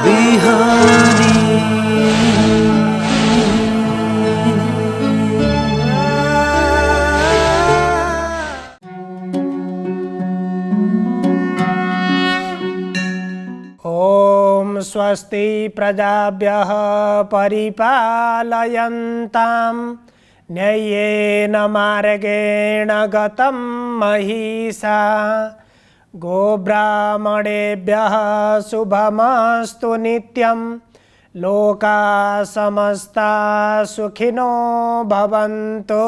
बिहानी। ओम स्वस्ति प्रजाभ्यः परिपालयन्तां न्याय्येन मार्गेण गतं महिषा। गोब्राह्मणेभ्यः शुभमस्तु नित्यं। लोकाः समस्ताः सुखिनो भवन्तु।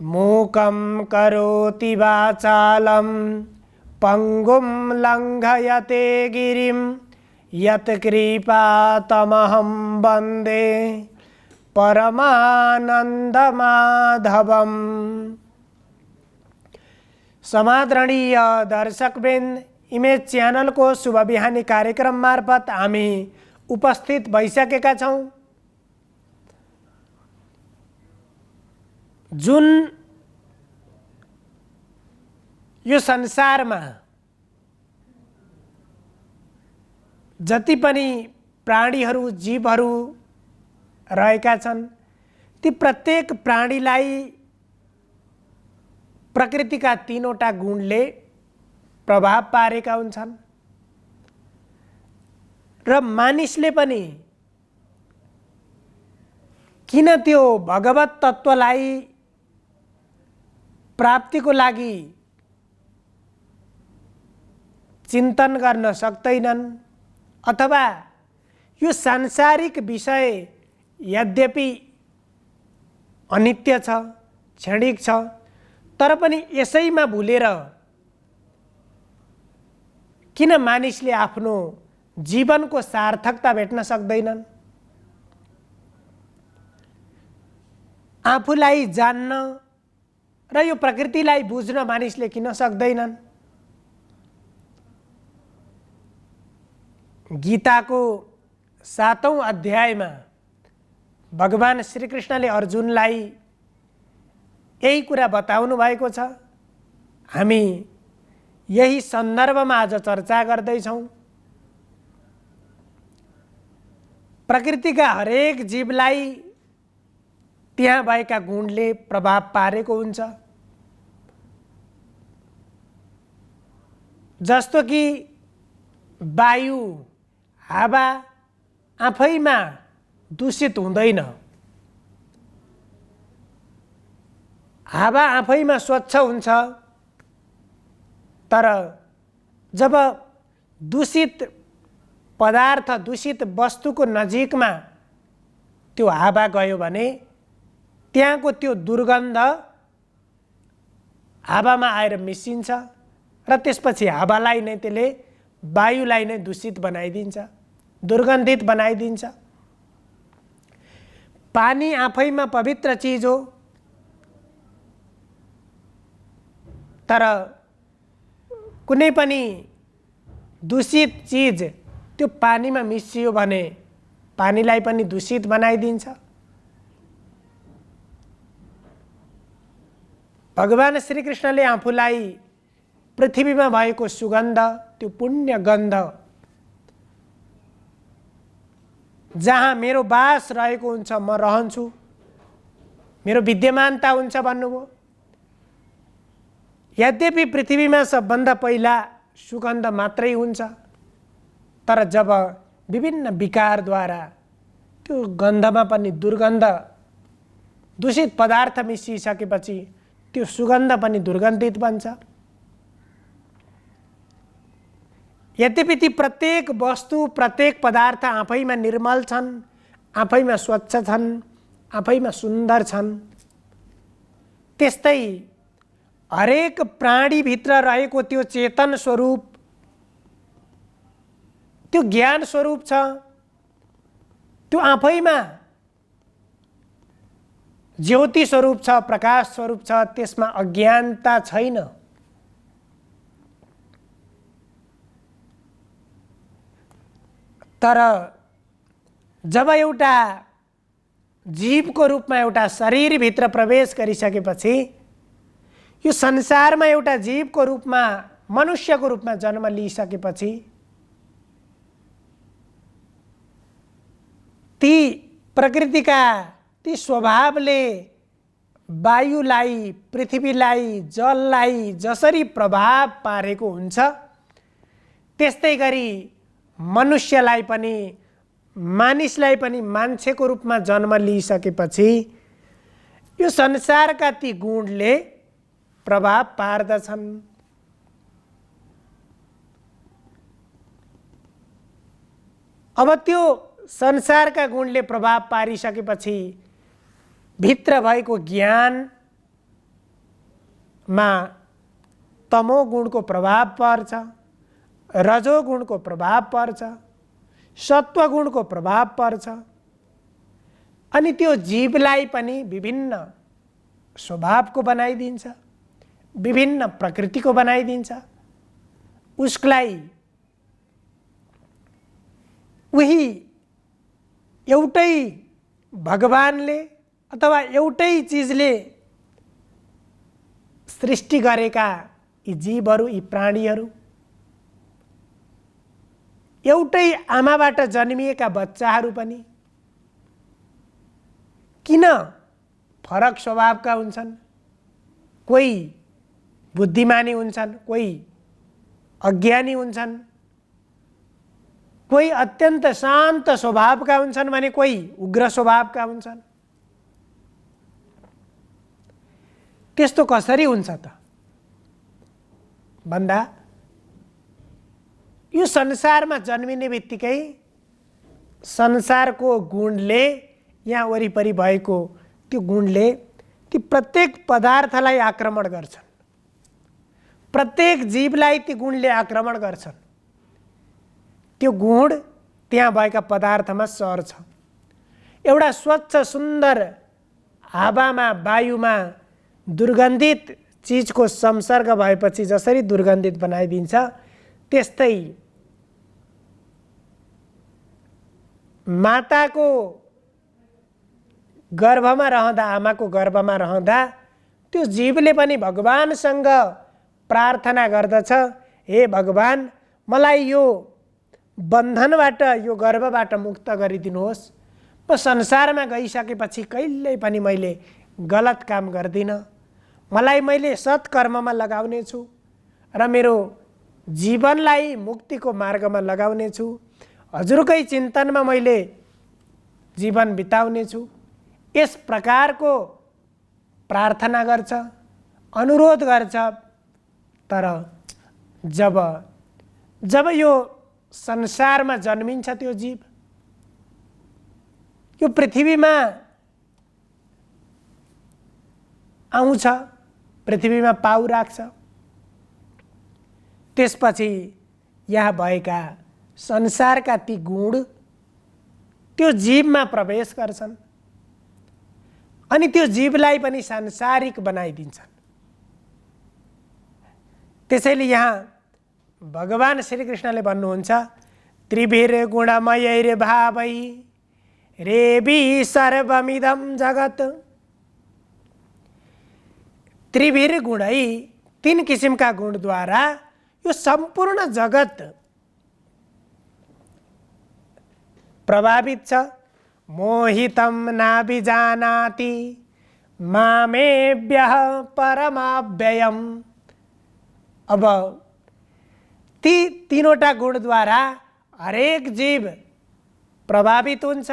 मूकं करोति वाचालं पंगुं लंघयते गिरिं यत्कृपातमहं वन्दे परमानन्दमाधवम्। समादरणीय दर्शकवृन्द, इमेज च्यानल को शुभ बिहानी कार्यक्रम मार्फत हामी उपस्थित भइसकेका छौं। जुन यो संसारमा जति पनि प्राणीहरू जीवहरू रहेका छन्, ती प्रत्येक प्राणीलाई प्रकृतिका तीनवटा गुणले प्रभाव पारेका हुन्छन् र मानिसले पनि किन त्यो भगवत तत्त्वलाई प्राप्तिको लागि चिन्तन गर्न सक्दैनन्, अथवा यो सांसारिक विषय यद्यपि अनित्य छ, क्षणिक छ, तर पनि यसैमा भुलेर किन मानिसले आफ्नो जीवनको सार्थकता भेट्न सक्दैनन्? आफूलाई जान्न र यो प्रकृतिलाई बुझ्न मानिसले किन सक्दैनन्? गीताको 7औं अध्यायमा भगवान श्रीकृष्णले अर्जुनलाई यही कुरा बताउनु भएको छ। हामी यही सन्दर्भमा आज चर्चा गर्दैछौँ। प्रकृतिका हरेक जीवलाई त्यहाँ भएका गुणले प्रभाव पारेको हुन्छ। जस्तो कि वायु, हावा आफैमा दूषित हुँदैन। हावा आफैमा स्वच्छ हुन्छ, तर जब दूषित पदार्थ, दूषित वस्तुको नजिकमा त्यो हावा गयो भने त्यहाँको त्यो दुर्गन्ध हावामा आएर मिसिन्छ र त्यसपछि हावालाई नै त्यसले वायुलाई नै दूषित बनाइदिन्छ, दुर्गन्धित बनाइदिन्छ। पानी आफैमा पवित्र चीज हो, तर कुनै पनि दूषित चीज त्यो पानीमा मिसियो भने पानीलाई पनि दूषित बनाइदिन्छ। भगवान श्रीकृष्णले आफूलाई पृथ्वीमा भएको सुगन्ध, त्यो पुण्य गन्ध, जहाँ मेरो बास रहेको हुन्छ म रहन्छु, मेरो विद्यमानता हुन्छ भन्नुभयो। यद्यपि पृथ्वीमा सबभन्दा पहिला सुगन्ध मात्रै हुन्छ, तर जब विभिन्न विकारद्वारा त्यो गन्धमा पनि दुर्गन्ध, दूषित पदार्थ मिसिसकेपछि त्यो सुगन्ध पनि दुर्गन्धित बन्छ। यद्यपि ती प्रत्येक वस्तु, प्रत्येक पदार्थ आफैमा निर्मल छन्, आफैमा स्वच्छ छन्, आफैमा सुन्दर छन्, त्यस्तै हरेक प्राणीभित्र रहेको त्यो चेतन स्वरूप, त्यो ज्ञान स्वरूप छ, त्यो आफैमा ज्योति स्वरूप छ, प्रकाश स्वरूप छ, त्यसमा अज्ञानता छैन। तर जब एउटा जीवको रूपमा एउटा शरीरभित्र प्रवेश गरिसकेपछि यो संसारमा एउटा जीवको रूपमा मनुष्यको रूपमा जन्म लिइसकेपछि ती प्रकृतिका ती स्वभावले वायुलाई, पृथ्वीलाई, जललाई जसरी प्रभाव पारेको हुन्छ, त्यस्तै गरी मनुष्यलाई पनि, मानिसलाई पनि मान्छेको रूपमा जन्म लिइसकेपछि यो संसारका ती गुणले प्रभाव पार्दछन्। अब त्यो संसारका गुणले प्रभाव पारिसकेपछि भित्र भएको ज्ञानमा तमो गुणको प्रभाव पर्छ, रजो गुणको प्रभाव पर्छ, सत्व गुणको प्रभाव पर्छ। अनि त्यो जीवलाई पनि विभिन्न स्वभावको बनाइदिन्छ, विभिन्न प्रकृतिको बनाइदिन्छ। उसलाई उही एउटै भगवानले अथवा एउटै चिजले सृष्टि गरेका यी जीवहरू, यी प्राणीहरू, एउटै आमाबाट जन्मिएका बच्चाहरू पनि किन फरक स्वभावका हुन्छन्? कोही बुद्धिमानी हुन्छन्, कोही अज्ञानी हुन्छन्, कोही अत्यन्त शान्त स्वभावका हुन्छन् भने कोही उग्र स्वभावका हुन्छन्। त्यस्तो कसरी हुन्छ त भन्दा यो संसारमा जन्मिने बित्तिकै संसारको गुणले, यहाँ वरिपरि भएको त्यो गुणले ती प्रत्येक पदार्थलाई आक्रमण गर्छन्, प्रत्येक जीवलाई ती गुणले आक्रमण गर्छन्। त्यो गुण त्यहाँ भएका पदार्थमा सर्छ। एउटा स्वच्छ सुन्दर हावामा, वायुमा दुर्गन्धित चिजको संसर्ग भएपछि जसरी दुर्गन्धित बनाइदिन्छ, त्यस्तै माताको गर्भमा रहँदा, आमाको गर्भमा रहँदा त्यो जीवले पनि भगवानसँग प्रार्थना गर्दछ, हे भगवान, मलाई यो बन्धनबाट, यो गर्भबाट मुक्त गरिदिनुहोस्। म संसारमा गइसकेपछि कहिल्यै पनि मैले गलत काम गर्दिनँ, मलाई मैले सत्कर्ममा लगाउने छु र मेरो जीवनलाई मुक्तिको मार्गमा लगाउने छु। हजुरकै चिन्तनमा मैले जीवन बिताउने छु। यस प्रकारको प्रार्थना गर्छ, अनुरोध गर्छ। तर जब यो संसारमा जन्मिन्छ त्यो जीव, यो पृथ्वीमा आउँछ, पृथ्वीमा पाउ राख्छ, त्यसपछि यहाँ भएका संसारका ती गुण त्यो जीवमा प्रवेश गर्छन् अनि त्यो जीवलाई पनि सांसारिक बनाइदिन्छन्। त्यसैले यहाँ भगवान श्रीकृष्णले भन्नुहुन्छ, त्रिभिर्गुणमयै भावै रेवि सर्वमिदं जगत। त्रिभिर्गुणै, तीन किसिमका गुणद्वारा यो सम्पूर्ण जगत प्रभावित छ। मोहितं नाभिजानाति मामेभ्यः परमाव्ययम्। अब ती तीनवटा गुणद्वारा हरेक जीव प्रभावित हुन्छ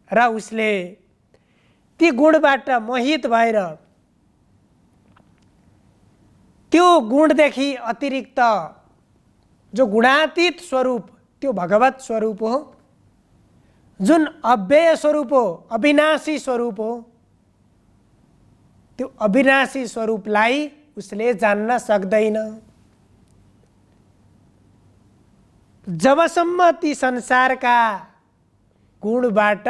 र उसले ती गुणबाट मोहित भएर त्यो गुणदेखि अतिरिक्त जो गुणातीत स्वरूप, त्यो भगवत स्वरूप हो, जुन अव्यय स्वरूप हो, अविनाशी स्वरूप हो, त्यो अविनाशी स्वरूपलाई उसले जान्न सक्दैन। जबसम्म ती संसारका गुणबाट,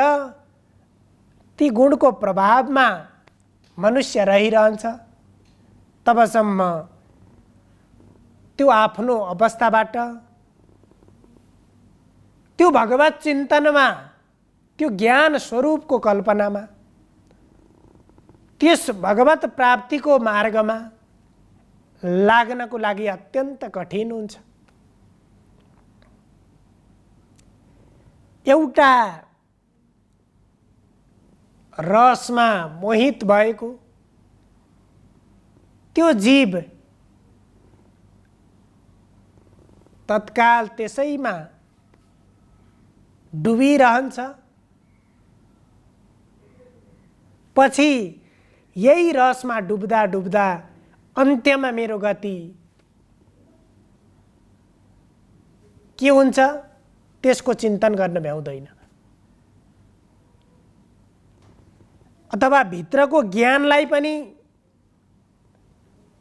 ती गुणको प्रभावमा मनुष्य रहिरहन्छ, तबसम्म त्यो आफ्नो अवस्थाबाट, त्यो भगवत चिन्तनमा, त्यो ज्ञान स्वरूपको कल्पनामा, त्यस भगवत प्राप्तिको मार्गमा लाग्नको लागि अत्यन्त कठिन हुन्छ। एउटा रसमा मोहित भएको त्यो जीव तत्काल त्यसैमा डुबिरहन्छ। पछि यही रसमा डुब्दा डुब्दा अन्त्यमा मेरो गति के हुन्छ त्यसको चिन्तन गर्न भ्याउँदैन। अथवा भित्रको ज्ञानलाई पनि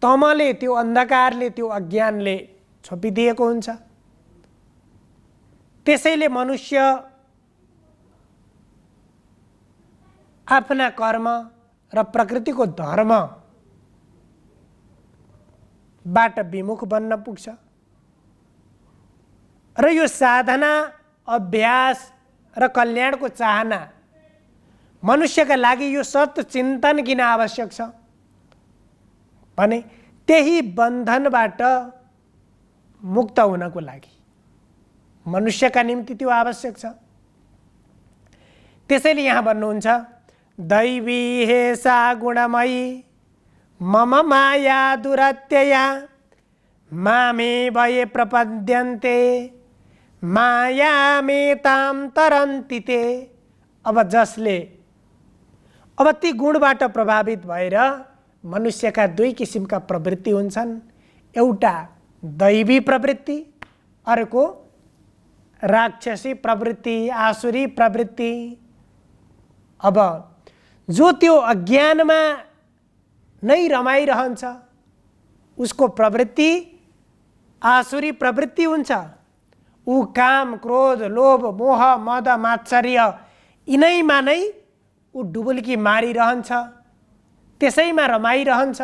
तमले, त्यो अन्धकारले, त्यो अज्ञानले छोपिदिएको हुन्छ। त्यसैले मनुष्य आफ्ना कर्म र प्रकृतिको धर्मबाट विमुख बन्न पुग्छ र यो साधना, अभ्यास र कल्याणको चाहना मनुष्यका लागि यो सत चिन्तन किन आवश्यक छ भने त्यही बन्धनबाट मुक्त हुनको लागि मनुष्यका निम्ति त्यो आवश्यक छ। त्यसैले यहाँ भन्नुहुन्छ दैवी हेसा गुणमयी मम माया दुरत्यया मामे भये प्रपद्यन्ते मायामेतां तरन्ति ते। अब ती गुणबाट प्रभावित भएर मनुष्यका दुई किसिमका प्रवृत्ति हुन्छन्। एउटा दैवी प्रवृत्ति, अर्को राक्षसी प्रवृत्ति, आसुरी प्रवृत्ति। अब जो त्यो अज्ञानमा नै रमाइरहन्छ उसको प्रवृत्ति आसुरी प्रवृत्ति हुन्छ। ऊ काम, क्रोध, लोभ, मोह, मद, मात्सर्य यिनैमा नै ऊ डुबुल्की मारिरहन्छ, त्यसैमा रमाइरहन्छ।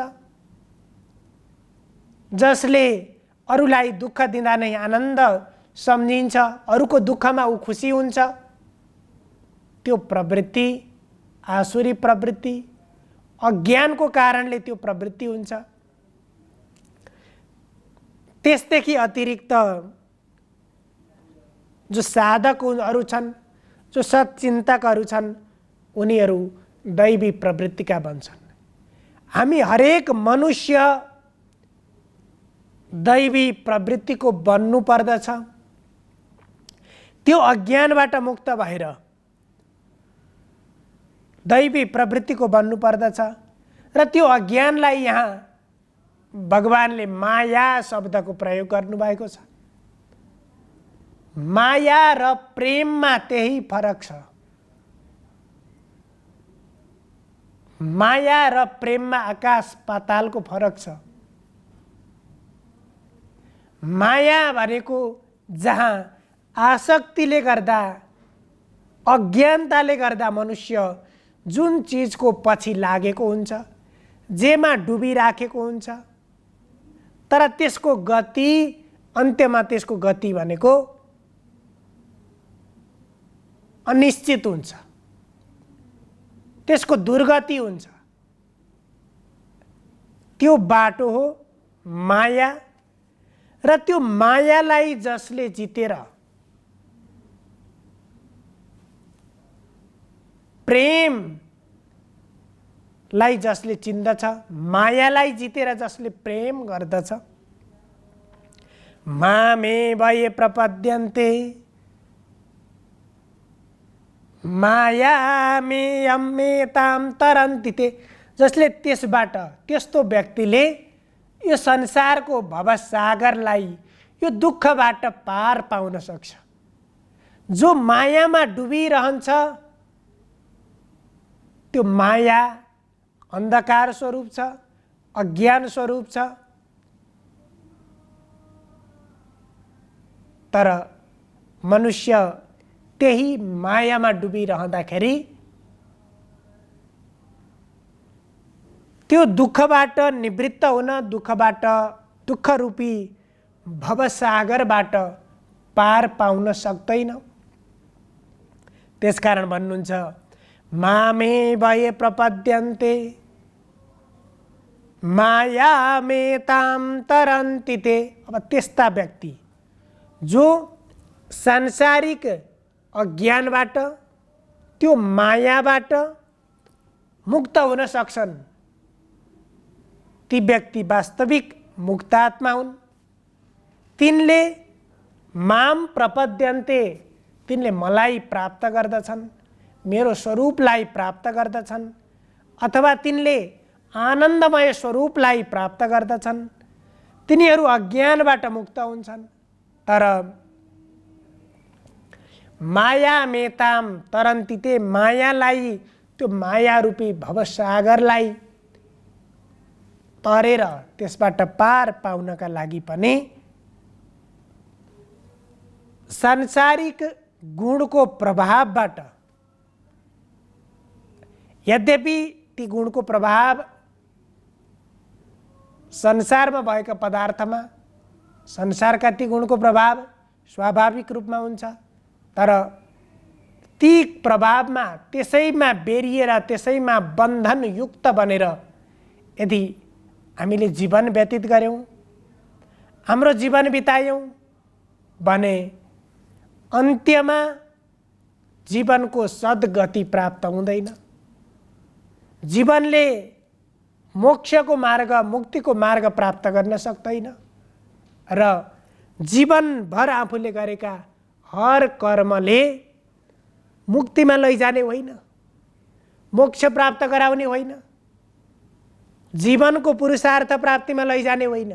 जसले अरूलाई दुःख दिँदा नै आनन्द सम्झिन्छ, अरूको दुःखमा ऊ खुसी हुन्छ, त्यो प्रवृत्ति आसुरी प्रवृत्ति। अज्ञानको कारणले त्यो प्रवृत्ति हुन्छ। त्यसदेखि अतिरिक्त जो साधकहरू छन्, जो सत्चिन्तकहरू छन्, उनीहरू दैवी प्रवृत्तिका बन्छन्। हामी हरेक मनुष्य दैवी प्रवृत्तिको बन्नु पर्दछ। त्यो अज्ञानबाट मुक्त भएर दैवी प्रवृत्तिको बन्नु पर्दछ र त्यो अज्ञानलाई यहाँ भगवानले माया शब्दको प्रयोग गर्नुभएको छ। माया र प्रेममा त्यही फरक छ। माया र प्रेममा आकाश पातालको फरक छ। माया भनेको जहाँ आसक्तिले गर्दा, अज्ञानताले गर्दा मनुष्य जुन चिजको पछि लागेको हुन्छ, जेमा डुबिराखेको हुन्छ, तर त्यसको गति, अन्त्यमा त्यसको गति भनेको अनिश्चित हुन्छ, त्यसको दुर्गति हुन्छ। त्यो बाटो हो माया। र त्यो मायालाई जसले जितेर प्रेमलाई जसले चिन्दछ, मायालाई जितेर जसले प्रेम गर्दछ, मामे भए प्रपद्यन्ते मायामे अम्मेताम तरन्ति ते। जसले त्यसबाट, त्यस्तो व्यक्तिले यो संसारको भवसागरलाई, यो दुःखबाट पार पाउन सक्छ। जो मायामा डुबिरहन्छ त्यो माया अन्धकार स्वरूप छ, अज्ञान स्वरूप छ। तर मनुष्य त्यही मायामा डुबिरहँदाखेरि त्यो दुःखबाट निवृत्त हुन, दुःखरूपी भवसागरबाट पार पाउन सक्दैन। त्यसकारण भन्नुहुन्छ मामे भए प्रपद्यन्ते मायामेतां तरन्ति ते। अब त्यस्ता व्यक्ति जो सांसारिक अज्ञानबाट त्यो मायाबाट मुक्त हुन सक्छन्, ती व्यक्ति वास्तविक मुक्तात्मा हुन्। तिनले माम प्रपद्यन्ते, तिनले मलाई प्राप्त गर्दछन्, मेरो स्वरूपलाई प्राप्त गर्दछन्, अथवा तिनले आनन्दमय स्वरूपलाई प्राप्त गर्दछन्। तिनीहरू अज्ञानबाट मुक्त हुन्छन्। तर मायामेतां तरन्ति ते, मायालाई, त्यो मायारूपी भवसागरलाई तरेर त्यसबाट पार पाउनका लागि पनि सांसारिक गुणको प्रभावबाट, यद्यपि ती गुणको प्रभाव संसारमा भएका पदार्थमा, संसारका ती गुणको प्रभाव स्वाभाविक रूपमा हुन्छ, तर ती प्रभावमा त्यसैमा बेरिएर त्यसैमा बन्धनयुक्त बनेर यदि हामीले जीवन व्यतीत गर्यौं, हाम्रो जीवन बितायौं भने अन्त्यमा जीवनको सद्गति प्राप्त हुँदैन। जीवनले मोक्षको मार्ग, मुक्तिको मार्ग प्राप्त गर्न सक्दैन र जीवनभर आफूले गरेका हर कर्मले मुक्तिमा लैजाने होइन, मोक्ष प्राप्त गराउने होइन, जीवनको पुरुषार्थ प्राप्तिमा लैजाने होइन।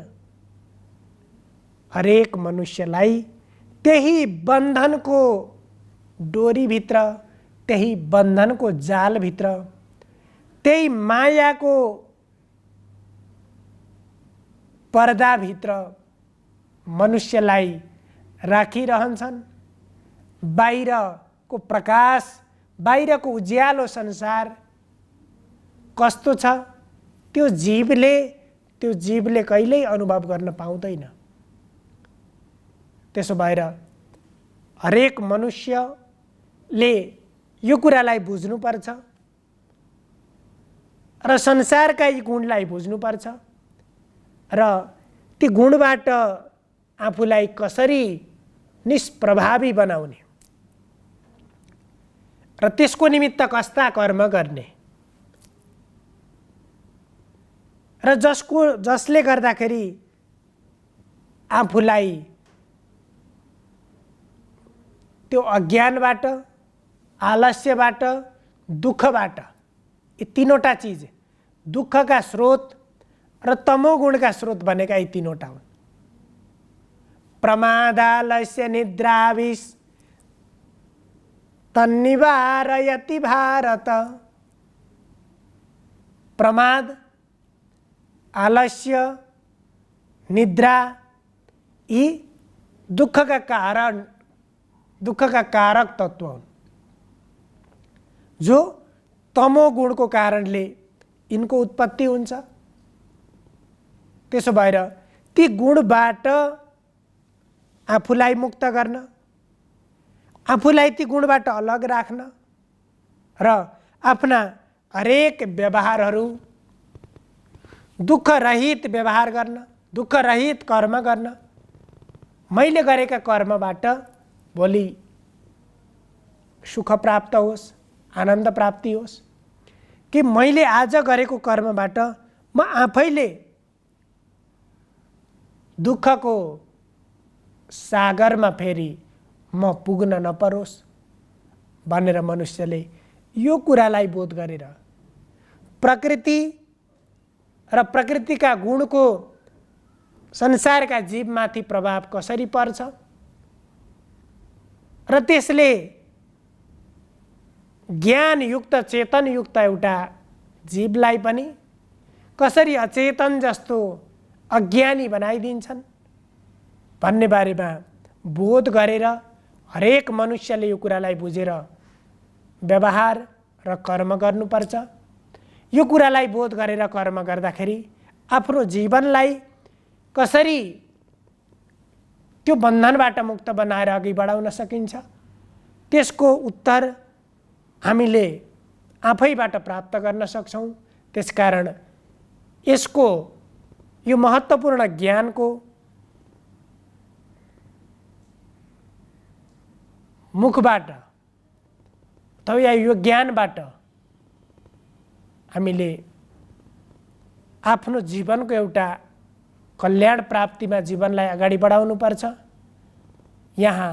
हरेक मनुष्यलाई त्यही बन्धनको डोरीभित्र, त्यही बन्धनको जालभित्र, त्यही मायाको पर्दाभित्र मनुष्यलाई राखिरहन्छन्। बाहिरको प्रकाश, बाहिरको उज्यालो संसार कस्तो छ त्यो जीवले कहिल्यै अनुभव गर्न पाउँदैन। त्यसो भएर हरेक मनुष्यले यो कुरालाई बुझ्नुपर्छ र संसारका यी गुणलाई बुझ्नुपर्छ र ती गुणबाट आफूलाई कसरी निष्प्रभावी बनाउने र त्यसको निमित्त कस्ता कर्म गर्ने र जसले गर्दाखेरि आफूलाई त्यो अज्ञानबाट, आलस्यबाट, दुःखबाट, यी तीनवटा चिज, दुःखका स्रोत र तमोगुणका स्रोत भनेका यी तीनवटा हुन्। प्रमादालस्य निद्राविष तन्निवारयति भारत। प्रमाद, आलस्य, निद्रा यी दुःखका कारण, दुःखका कारक तत्व हुन् जो तमोगुणको कारणले यिनको उत्पत्ति हुन्छ। त्यसो भएर ती गुणबाट आफूलाई मुक्त गर्न, आफूलाई ती गुणबाट अलग राख्न र आफ्ना हरेक व्यवहारहरू दुःखरहित व्यवहार गर्न, दुःखरहित कर्म गर्न। मैले गरेका कर्मबाट भोलि सुख प्राप्त होस्, आनन्द प्राप्ति होस्, कि मैले आज गरेको कर्मबाट म आफैले दुःखको सागरमा फेरि म पुग्न नपरोस् भनेर मनुष्यले यो कुरालाई बोध गरेर प्रकृति र प्रकृतिका गुणको संसारका जीवमाथि प्रभाव कसरी पर्छ र त्यसले ज्ञानयुक्त, चेतनयुक्त एउटा जीवलाई पनि कसरी अचेतन जस्तो अज्ञानी बनाइदिन्छन् भन्ने बारेमा बोध गरेर हरेक मनुष्यले यो कुरालाई बुझेर व्यवहार र कर्म गर्नुपर्छ। यो कुरालाई बोध गरेर कर्म गर्दाखेरि आफ्नो जीवनलाई कसरी त्यो बन्धनबाट मुक्त बनाएर अघि बढाउन सकिन्छ त्यसको उत्तर हामीले आफैबाट प्राप्त गर्न सक्छौँ। त्यसकारण यसको यो महत्त्वपूर्ण ज्ञानको मुखबाट अथवा यो ज्ञानबाट हामीले आफ्नो जीवनको एउटा कल्याण प्राप्तिमा जीवनलाई अगाडि बढाउनुपर्छ। यहाँ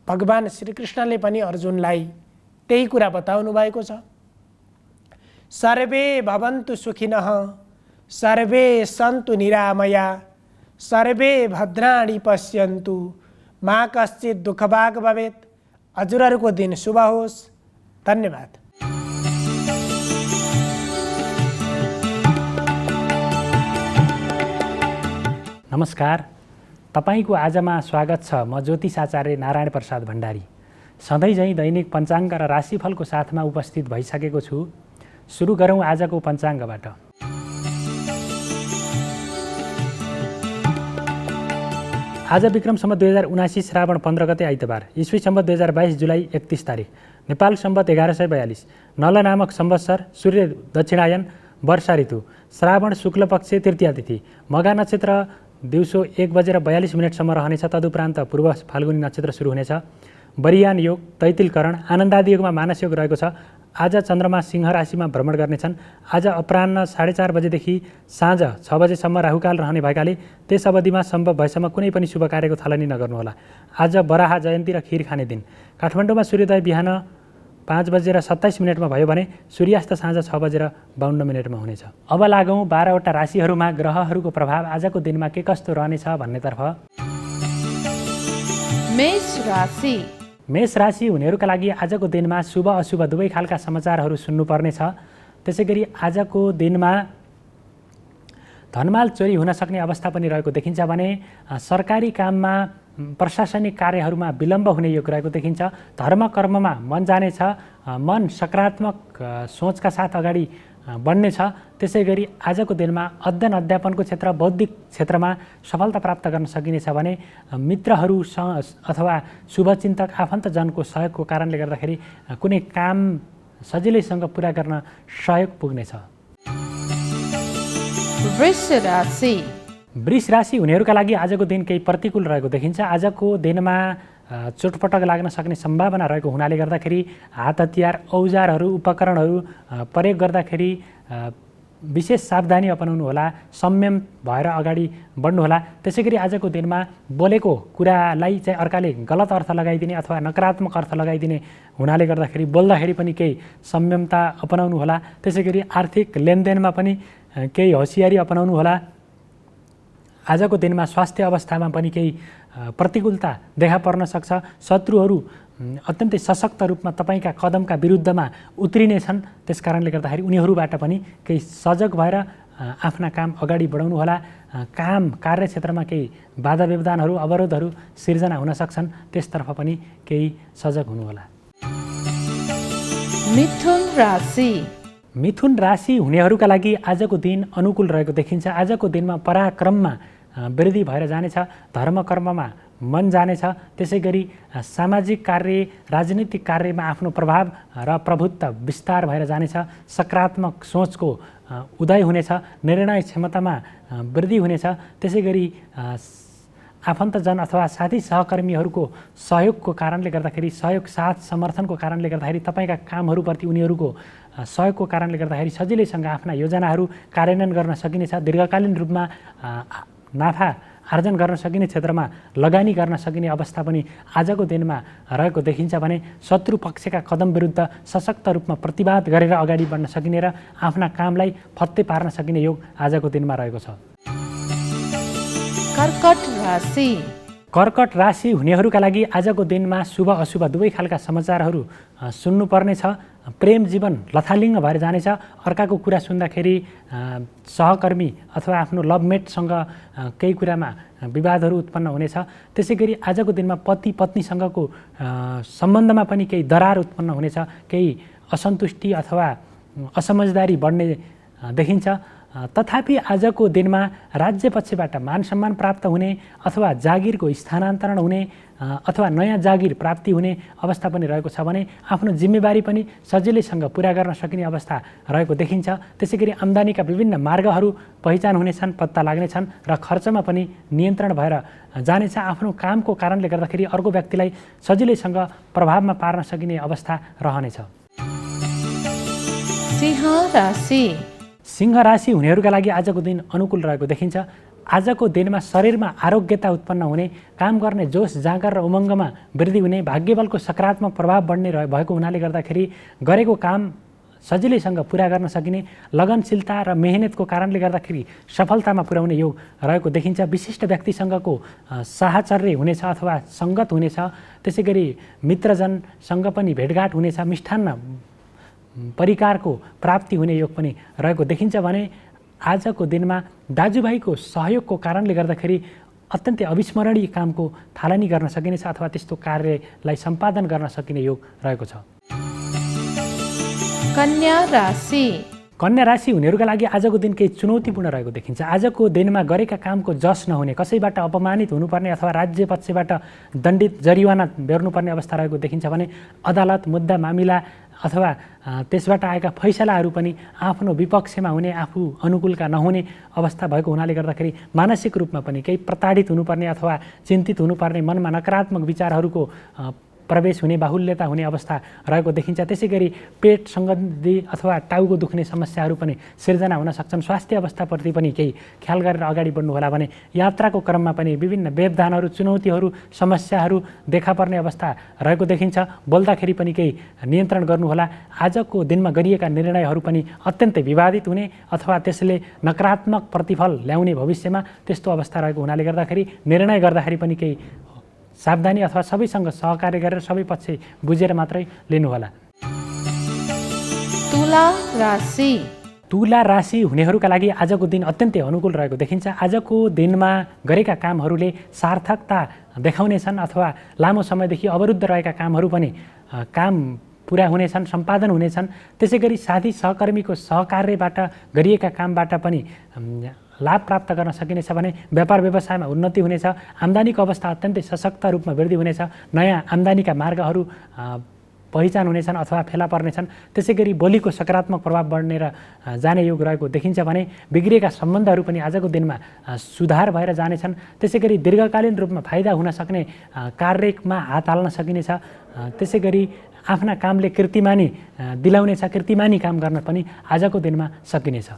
भगवान श्रीकृष्णले पनि अर्जुनलाई त्यही कुरा बताउनु भएको छ। सर्वे भवन्तु सुखिनः सर्वे सन्तु निरामया सर्वे भद्राणि पश्यन्तु मा कश्चित् दुःखभाग् भवेत्। हजुरहरूको दिन शुभ होस्। धन्यवाद। नमस्कार, तपाईको आजमा स्वागत छ। म ज्योतिष आचार्य नारायण प्रसाद भण्डारी सधैँ झैँ दैनिक पञ्चाङ्ग र राशिफलको साथमा उपस्थित भइसकेको छु। सुरु गरौँ आजको पञ्चाङ्गबाट। आज विक्रम सम्वत 2079 श्रावण 15 गते आइतबार, ईस्वी सम्वत 2022 जुलाई 31 तारिक, नेपाल सम्वत 1142, नल नामक संवत्सर, सूर्य दक्षिणायन, वर्षा ऋतु, श्रावण शुक्ल पक्ष तृतीया तिथि, मघा नक्षत्र दिउँसो 1:42 रहनेछ। तदुपरान्त पूर्व फाल्गुनी नक्षत्र सुरु हुनेछ। बरियान योग, तैतिलकरण, आनन्दादि योगमा मानस योग रहेको छ। आज चन्द्रमा सिंह राशिमा भ्रमण गर्नेछन्। आज अपराह्न 4:30 बजेदेखि साँझ 6 बजेसम्म राहुकाल रहने भएकाले त्यस अवधिमा सम्भव भएसम्म कुनै पनि शुभ कार्यको थालनी नगर्नुहोला। आज बराह जयन्ती र खीर खाने दिन। काठमाडौँमा सूर्योदय बिहान 5:27 भयो भने सूर्यास्त साँझ 6:52 हुनेछ। अब लागौँ 12वटा राशिहरूमा ग्रहहरूको प्रभाव आजको दिनमा के कस्तो रहनेछ भन्नेतर्फ। मेष राशि हुनेहरूका लागि आजको दिनमा शुभ अशुभ दुवै खालका समाचारहरू सुन्नुपर्नेछ। त्यसै गरी आजको दिनमा धनमाल चोरी हुन सक्ने अवस्था पनि रहेको देखिन्छ भने सरकारी काममा प्रशासनिक कार्यहरूमा विलम्ब हुने योग रहेको देखिन्छ। धर्म कर्ममा मन जानेछ। मन सकारात्मक सोचका साथ अगाडि बढ्नेछ। त्यसै गरी आजको दिनमा अध्ययन अध्यापनको क्षेत्र, बौद्धिक क्षेत्रमा सफलता प्राप्त गर्न सकिनेछ भने मित्रहरूसँग अथवा शुभचिन्तक आफन्तजनको सहयोगको कारणले गर्दाखेरि कुनै काम सजिलैसँग पुरा गर्न सहयोग पुग्नेछ। वृष राशि हुनेहरूका लागि आजको दिन केही प्रतिकूल रहेको देखिन्छ। आजको दिनमा चोटपटक लाग्न सक्ने सम्भावना रहेको हुनाले गर्दाखेरि हात हतियार, औजारहरू, उपकरणहरू प्रयोग गर्दाखेरि विशेष सावधानी अपनाउनु होला। संयम भएर अगाडि बढ्नुहोला। त्यसै गरी आजको दिनमा बोलेको कुरालाई चाहिँ अर्काले गलत अर्थ लगाइदिने अथवा नकारात्मक अर्थ लगाइदिने हुनाले गर्दाखेरि बोल्दाखेरि पनि केही संयमता अपनाउनु होला। त्यसै गरी आर्थिक लेनदेनमा पनि केही होसियारी अपनाउनु होला। आजको दिनमा स्वास्थ्य अवस्थामा पनि केही प्रतिकूलता देखा पर्न सक्छ। शत्रुहरू अत्यन्तै सशक्त रूपमा तपाईँका कदमका विरुद्धमा उत्रिनेछन्। त्यस कारणले गर्दाखेरि उनीहरूबाट पनि केही सजग भएर आफ्ना काम अगाडि बढाउनु होला। काम कार्यक्षेत्रमा केही बाधा व्यवधानहरू, अवरोधहरू सिर्जना हुन सक्छन्। त्यसतर्फ पनि केही सजग हुनुहोला। मिथुन राशि हुनेहरूका लागि आजको दिन अनुकूल रहेको देखिन्छ। आजको दिनमा पराक्रममा वृद्धि भएर जानेछ। धर्म कर्ममा मन जानेछ। त्यसै गरी सामाजिक कार्य, राजनीतिक कार्यमा आफ्नो प्रभाव र प्रभुत्व विस्तार भएर जानेछ। सकारात्मक सोचको उदय हुनेछ। निर्णय क्षमतामा वृद्धि हुनेछ। त्यसै गरी आफन्तजन अथवा साथी सहकर्मीहरूको सहयोगको कारणले गर्दाखेरि, सहयोग साथ समर्थनको कारणले गर्दाखेरि तपाईँका कामहरूप्रति उनीहरूको सहयोगको कारणले गर्दाखेरि सजिलैसँग आफ्ना योजनाहरू कार्यान्वयन गर्न सकिनेछ। दीर्घकालीन रूपमा नाफा आर्जन गर्न सकिने क्षेत्रमा लगानी गर्न सकिने अवस्था पनि आजको दिनमा रहेको देखिन्छ भने शत्रु पक्षका कदम विरुद्ध सशक्त रूपमा प्रतिवाद गरेर अगाडि बढ्न सकिने र आफ्ना कामलाई फत्ते पार्न सकिने योग आजको दिनमा रहेको छ। कर्कट राशि हुनेहरूका लागि आजको दिनमा शुभ अशुभ दुवै खालका समाचारहरू सुन्नुपर्नेछ। प्रेम जीवन लथालिङ्ग भएर जानेछ। अर्काको कुरा सुन्दाखेरि सहकर्मी अथवा आफ्नो लभमेटसँग केही कुरामा विवादहरू उत्पन्न हुनेछ। त्यसै गरी आजको दिनमा पति पत्नीसँगको सम्बन्धमा पनि केही दरार उत्पन्न हुनेछ। केही असन्तुष्टि अथवा असमझदारी बढ्ने देखिन्छ। तथापि आजको दिनमा राज्य पक्षबाट मान सम्मान प्राप्त हुने अथवा जागिरको स्थानान्तरण हुने अथवा नयाँ जागिर प्राप्ति हुने अवस्था पनि रहेको छ भने आफ्नो जिम्मेवारी पनि सजिलैसँग पुरा गर्न सकिने अवस्था रहेको देखिन्छ। त्यसै गरी आम्दानीका विभिन्न मार्गहरू पहिचान हुनेछन्, पत्ता लाग्नेछन् र खर्चमा पनि नियन्त्रण भएर जानेछ। आफ्नो कामको कारणले गर्दाखेरि अर्को व्यक्तिलाई सजिलैसँग प्रभावमा पार्न सकिने अवस्था रहनेछ। सिंह राशि हुनेहरूका लागि आजको दिन अनुकूल रहेको देखिन्छ। आजको दिनमा शरीरमा आरोग्यता उत्पन्न हुने, काम गर्ने जोस जाँगर र उमङ्गमा वृद्धि हुने, भाग्यबलको सकारात्मक प्रभाव बढ्ने भएको हुनाले गर्दाखेरि गरेको काम सजिलैसँग पुरा गर्न सकिने, लगनशीलता र मेहनतको कारणले गर्दाखेरि सफलतामा पुर्याउने योग रहेको देखिन्छ। विशिष्ट व्यक्तिसँगको साहचर्य हुनेछ अथवा सङ्गत हुनेछ। त्यसै गरी मित्रजनसँग पनि भेटघाट हुनेछ। मिष्ठान्न परिकारको प्राप्ति हुने योग पनि रहेको देखिन्छ भने आजको दिनमा दाजुभाइको सहयोगको कारणले गर्दाखेरि अत्यन्तै अविस्मरणीय कामको थालनी गर्न सकिनेछ अथवा त्यस्तो कार्यलाई सम्पादन गर्न सकिने योग रहेको छ। कन्या राशि हुनेहरूका लागि आजको दिन केही चुनौतीपूर्ण रहेको देखिन्छ। आजको दिनमा गरेका कामको जस नहुने, कसैबाट अपमानित हुनुपर्ने अथवा राज्य पक्षबाट दण्डित जरिवाना बेर्नुपर्ने अवस्था रहेको देखिन्छ भने अदालत, मुद्दा मामिला अथवा त्यसबाट आएका फैसलाहरू पनि आफ्नो विपक्षमा हुने, आफू अनुकूलका नहुने अवस्था भएको हुनाले गर्दाखेरि मानसिक रूपमा पनि केही प्रताडित हुनुपर्ने अथवा चिन्तित हुनुपर्ने, मनमा नकारात्मक विचारहरूको प्रवेश हुने, बाहुल्यता हुने अवस्था रहेको देखिन्छ। त्यसै गरी पेट सम्बन्धी अथवा टाउको दुख्ने समस्याहरू पनि सिर्जना हुन सक्छन्। स्वास्थ्य अवस्थाप्रति पनि केही ख्याल गरेर अगाडि बढ्नु होला भने यात्राको क्रममा पनि विभिन्न व्यवधानहरू, चुनौतीहरू, समस्याहरू देखा पर्ने अवस्था रहेको देखिन्छ। बोल्दाखेरि पनि केही नियन्त्रण गर्नुहोला। आजको दिनमा गरिएका निर्णयहरू पनि अत्यन्तै विवादित हुने अथवा त्यसले नकारात्मक प्रतिफल ल्याउने भविष्यमा त्यस्तो अवस्था रहेको हुनाले गर्दाखेरि निर्णय गर्दाखेरि पनि केही सावधानी अथवा सबैसँग सहकार्य गरेर सबै पक्ष बुझेर मात्रै लिनुहोला। तुला राशि हुनेहरूका लागि आजको दिन अत्यन्तै अनुकूल रहेको देखिन्छ। आजको दिनमा गरेका कामहरूले सार्थकता देखाउनेछन् अथवा लामो समयदेखि अवरुद्ध रहेका कामहरू पनि काम पुरा हुनेछन्, सम्पादन हुनेछन्। त्यसै गरी साथी सहकर्मीको सहकार्यबाट गरिएका कामबाट पनि लाभ प्राप्त गर्न सकिनेछ भने व्यापार व्यवसायमा उन्नति हुनेछ। आम्दानीको अवस्था अत्यन्तै सशक्त रूपमा वृद्धि हुनेछ। नयाँ आम्दानीका मार्गहरू पहिचान हुनेछन् अथवा फेला पर्नेछन्। त्यसै गरी बोलीको सकारात्मक प्रभाव बढ्नेर जाने योग रहेको देखिन्छ भने बिग्रिएका सम्बन्धहरू पनि आजको दिनमा सुधार भएर जानेछन्। त्यसै गरी दीर्घकालीन रूपमा फाइदा हुन सक्ने कार्यमा हात हाल्न सकिनेछ। त्यसै गरी आफ्ना कामले कीर्तिमानी दिलाउनेछ। कीर्तिमानी काम गर्न पनि आजको दिनमा सकिनेछ।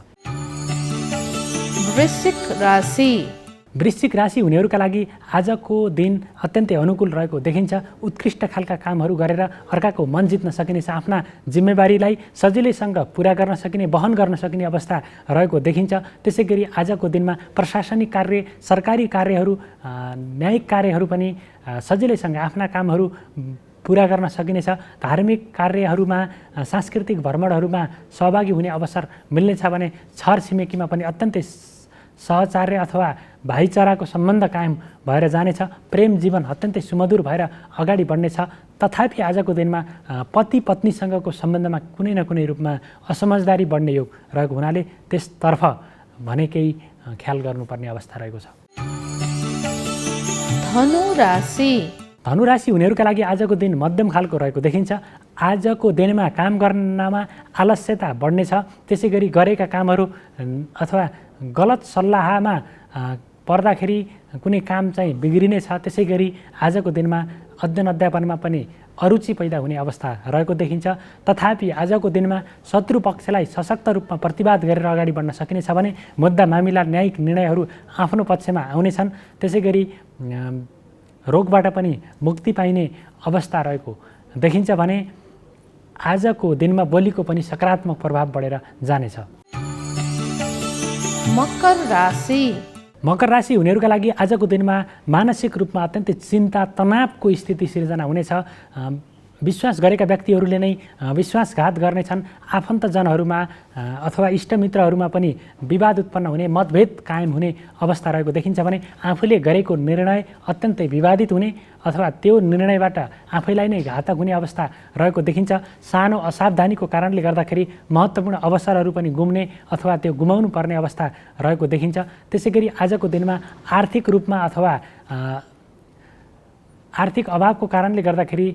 वृश्चिक राशि हुनेहरूका लागि आजको दिन अत्यन्तै अनुकूल रहेको देखिन्छ। उत्कृष्ट खालका कामहरू गरेर अर्काको मन जित्न सकिनेछ। आफ्ना जिम्मेवारीलाई सजिलैसँग पुरा गर्न सकिने, वहन गर्न सकिने अवस्था रहेको देखिन्छ। त्यसै गरी आजको दिनमा प्रशासनिक कार्य, सरकारी कार्यहरू, न्यायिक कार्यहरू पनि सजिलैसँग आफ्ना कामहरू पुरा गर्न सकिनेछ। धार्मिक कार्यहरूमा, सांस्कृतिक भ्रमणहरूमा सहभागी हुने अवसर मिल्नेछ भने छर छिमेकीमा पनि अत्यन्तै सहचार्य अथवा भाइचाराको सम्बन्ध कायम भएर जानेछ। प्रेम जीवन अत्यन्तै सुमधुर भएर अगाडि बढ्नेछ। तथापि आजको दिनमा पति पत्नीसँगको सम्बन्धमा कुनै न कुनै रूपमा असमझदारी बढ्ने योग रहेको हुनाले त्यसतर्फ भने केही ख्याल गर्नुपर्ने अवस्था रहेको छ। धनुराशि हुनेहरूका लागि आजको दिन मध्यम खालको रहेको देखिन्छ। आजको दिनमा काम गर्नमा आलस्यता बढ्नेछ। त्यसै गरी गरेका कामहरू अथवा गलत सल्लाहमा पर्दाखेरि कुनै काम चाहिँ बिग्रिनेछ। त्यसै गरी आजको दिनमा अध्ययन अध्यापनमा पनि अरुचि पैदा हुने अवस्था रहेको देखिन्छ। तथापि आजको दिनमा शत्रु पक्षलाई सशक्त रूपमा प्रतिवाद गरेर अगाडि बढ्न सकिनेछ भने मुद्दा मामिला, न्यायिक निर्णयहरू आफ्नो पक्षमा आउनेछन्। त्यसै गरी रोगबाट पनि मुक्ति पाइने अवस्था रहेको देखिन्छ भने आजको दिनमा बोलीको पनि सकारात्मक प्रभाव बढेर जानेछ। मकर राशि हुनेहरूका लागि आजको दिनमा मानसिक रूपमा अत्यन्तै चिन्ता, तनावको स्थिति सिर्जना हुनेछ। विश्वास गरेका व्यक्तिहरूले नै विश्वासघात गर्नेछन्। आफन्तजनहरूमा अथवा इष्टमित्रहरूमा पनि विवाद उत्पन्न हुने, मतभेद कायम हुने अवस्था रहेको देखिन्छ भने आफूले गरेको निर्णय अत्यन्तै विवादित हुने अथवा त्यो निर्णयबाट आफैलाई नै घातक हुने अवस्था रहेको देखिन्छ। सानो असावधानीको कारणले गर्दाखेरि महत्त्वपूर्ण अवसरहरू पनि गुम्ने अथवा त्यो गुमाउनु पर्ने अवस्था रहेको देखिन्छ। त्यसै गरी आजको दिनमा आर्थिक रूपमा अथवा आर्थिक अभावको कारणले गर्दाखेरि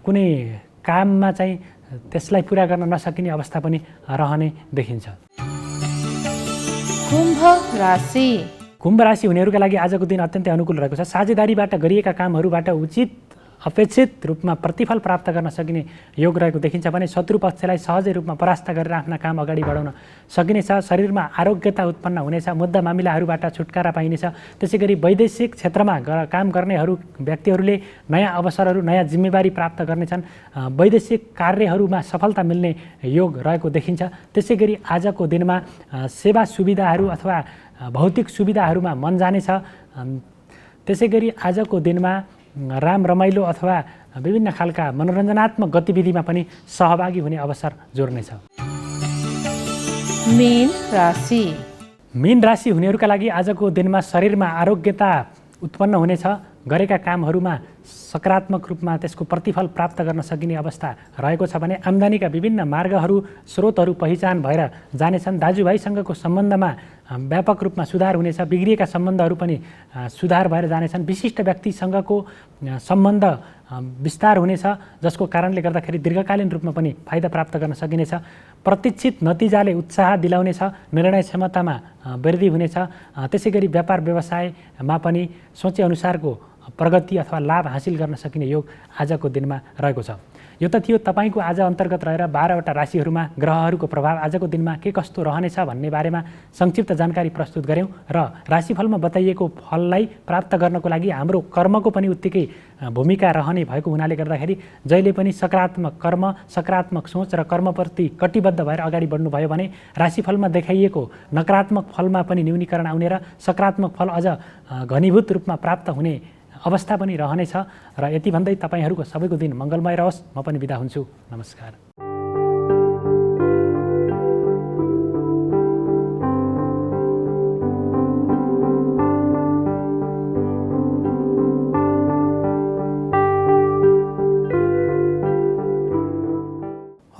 कुनै काममा चाहिँ त्यसलाई पुरा गर्न नसकिने अवस्था पनि रहने देखिन्छ। कुम्भ राशि हुनेहरूका लागि आजको दिन अत्यन्तै अनुकूल रहेको छ। साझेदारीबाट गरिएका कामहरूबाट उचित अपेक्षित रूपमा प्रतिफल प्राप्त गर्न सकिने योग रहेको देखिन्छ भने शत्रु पक्षलाई सहजै रूपमा परास्त गरेर आफ्ना काम अगाडि बढाउन सकिनेछ। शरीरमा आरोग्यता उत्पन्न हुनेछ। मुद्दा मामिलाहरूबाट छुटकारा पाइनेछ। त्यसै गरी वैदेशिक क्षेत्रमा काम गर्नेहरू व्यक्तिहरूले नयाँ अवसरहरू, नयाँ जिम्मेवारी प्राप्त गर्नेछन्। वैदेशिक कार्यहरूमा सफलता मिल्ने योग रहेको देखिन्छ। त्यसै गरी आजको दिनमा सेवा सुविधाहरू अथवा भौतिक सुविधाहरूमा मन जानेछ। त्यसै गरी आजको दिनमा राम रमाइलो अथवा विभिन्न खालका मनोरञ्जनात्मक गतिविधिमा पनि सहभागी हुने अवसर जोड्नेछ। मीन राशि हुनेहरूका लागि आजको दिनमा शरीरमा आरोग्यता उत्पन्न हुनेछ। गरेका कामहरूमा सकारात्मक रूपमा त्यसको प्रतिफल प्राप्त गर्न सकिने अवस्था रहेको छ भने आम्दानीका विभिन्न मार्गहरू, स्रोतहरू पहिचान भएर जानेछन्। दाजुभाइसँगको सम्बन्धमा व्यापक रूपमा सुधार हुनेछ। बिग्रिएका सम्बन्धहरू पनि सुधार भएर जानेछन्। विशिष्ट व्यक्तिसँगको सम्बन्ध विस्तार हुनेछ, जसको कारणले गर्दाखेरि दीर्घकालीन रूपमा पनि फाइदा प्राप्त गर्न सकिनेछ। प्रतीक्षित नतिजाले उत्साह दिलाउनेछ। निर्णय क्षमतामा वृद्धि हुनेछ। त्यसै गरी व्यापार व्यवसायमा पनि सोचेअनुसारको प्रगति अथवा लाभ हासिल गर्न सकिने योग आजको दिनमा रहेको छ। यो त थियो तपाईको आज अन्तर्गत रहेर 12वटा राशिहरूमा ग्रहहरूको प्रभाव आजको दिनमा के कस्तो रहनेछ भन्ने बारेमा संक्षिप्त जानकारी प्रस्तुत गऱ्यौँ र राशिफलमा बताइएको फललाई प्राप्त गर्नको लागि हाम्रो कर्मको पनि उत्तिकै भूमिका रहने भएको हुनाले गर्दाखेरि जहिले पनि सकारात्मक कर्म, सकारात्मक सोच र कर्मप्रति कटिबद्ध भएर अगाडि बढ्नुभयो भने राशिफलमा देखाइएको नकारात्मक फलमा पनि न्यूनीकरण आउने र सकारात्मक फल अझ घनीभूत रूपमा प्राप्त हुने अवस्था पनि रहनेछ। र यति भन्दै तपाईहरूको सबैको दिन मङ्गलमय रहोस्। म पनि बिदा हुन्छु। नमस्कार।